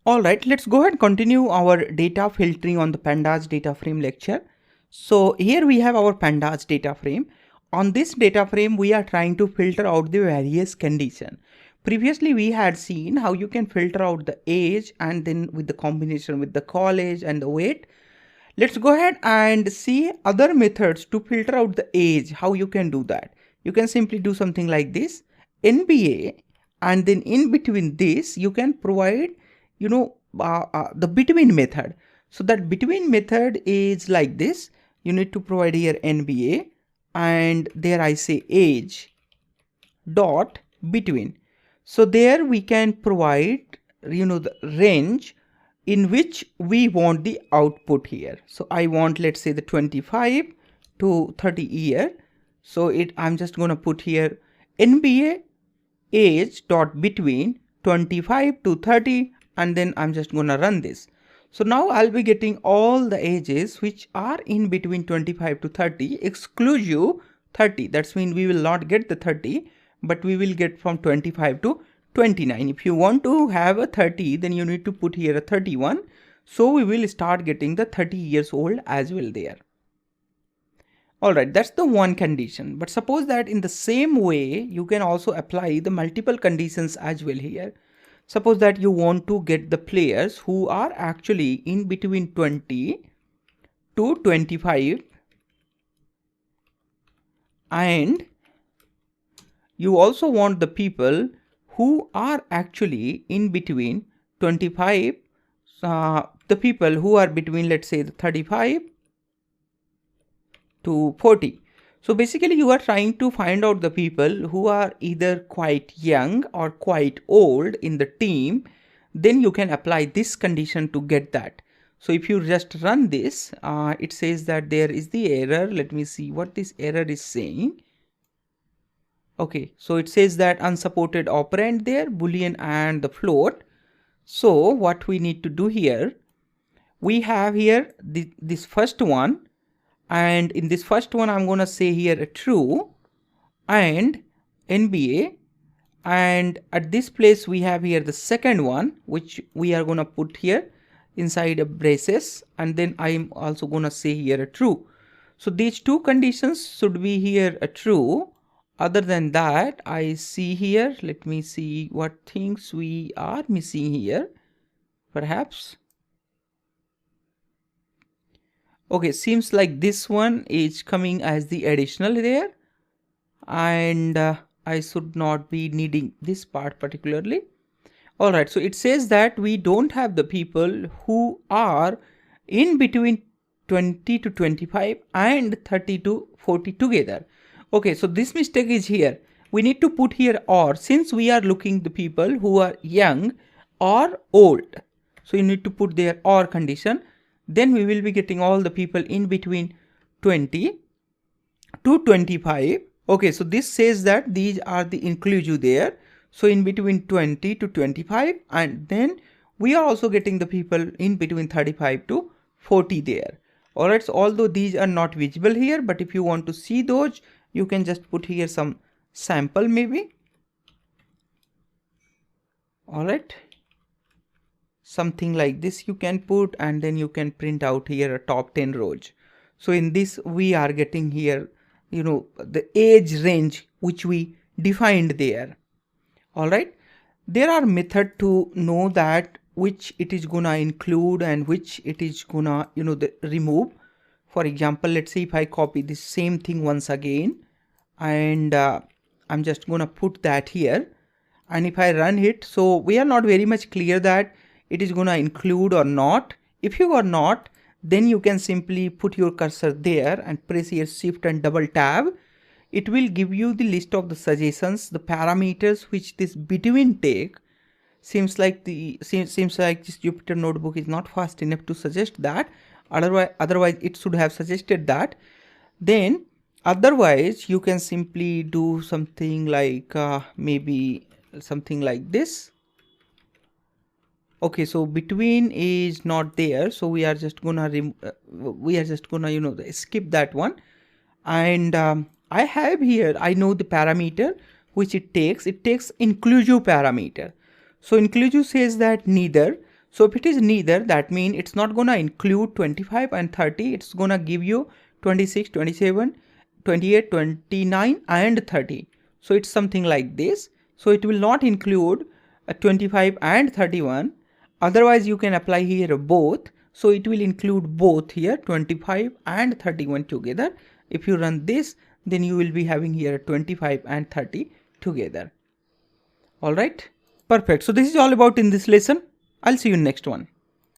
All right, let's go ahead and continue our data filtering on the Pandas data frame lecture. So here we have our Pandas data frame. On this data frame, we are trying to filter out the various conditions. Previously, we had seen how you can filter out the age and then with the combination with the college and the weight. Let's go ahead and see other methods to filter out the age, how you can do that. You can simply do something like this, NBA, and then in between this, you can provide, the between method. So that between method is like this. You need to provide here NBA, and there I say age dot between. So there we can provide, the range in which we want the output here. So I want, let's say, the 25 to 30 year. So I'm just going to put here NBA age dot between 25 to 30, and then I'm just going to run this. So now I'll be getting all the ages which are in between 25 to 30 exclusive 30. That's mean we will not get the 30, but we will get from 25 to 29. If you want to have a 30, then you need to put here a 31. So we will start getting the 30 years old as well there. Alright, that's the one condition. But suppose that in the same way, you can also apply the multiple conditions as well here. Suppose that you want to get the players who are actually in between 20 to 25, and you also want the people who are actually in between 25, the people who are between, let's say, the 35 to 40. So basically you are trying to find out the people who are either quite young or quite old in the team. Then you can apply this condition to get that. So if you just run this, it says that there is the error. Let me see what this error is saying. Okay, so it says that unsupported operand there, boolean and the float. So what we need to do here, we have here this first one, and in this first one I'm going to say here a true and NBA, and at this place we have here the second one which we are going to put here inside a braces, and then I'm also going to say here a true. So these two conditions should be here a true. Other than that, I see here, let me see what things we are missing here, perhaps. Okay, seems like this one is coming as the additional there, and I should not be needing this part particularly. Alright, so it says that we don't have the people who are in between 20 to 25 and 30 to 40 together. Okay, so this mistake is here. We need to put here or, since we are looking the people who are young or old. So you need to put there or condition. Then we will be getting all the people in between 20 to 25. Okay, so this says that these are the inclusive there. So in between 20 to 25, and then we are also getting the people in between 35 to 40 there. Alright, so although these are not visible here, but if you want to see those, you can just put here some sample maybe. Alright, something like this you can put, and then you can print out here a top 10 rows. So in this we are getting here, the age range which we defined there. Alright, there are methods to know that which it is gonna include and which it is gonna remove. For example, let's say if I copy this same thing once again, and I'm just gonna put that here, and if I run it, so we are not very much clear that it is gonna include or not. If you are not, then you can simply put your cursor there and press here shift and double tab. It will give you the list of the suggestions, the parameters which this between take. Seems like this Jupyter notebook is not fast enough to suggest that. Otherwise it should have suggested that. Then otherwise you can simply do something like maybe something like this. Okay, so between is not there, so we are just gonna skip that one. And I have here, I know the parameter which it takes inclusive parameter. So inclusive says that neither. So if it is neither, that means it's not gonna include 25 and 30. It's gonna give you 26, 27, 28, 29 and 30. So it's something like this. So it will not include 25 and 31. Otherwise you can apply here both. So it will include both here 25 and 31 together. If you run this, then you will be having here 25 and 30 together. All right, perfect. So this is all about in this lesson. I'll see you in next one.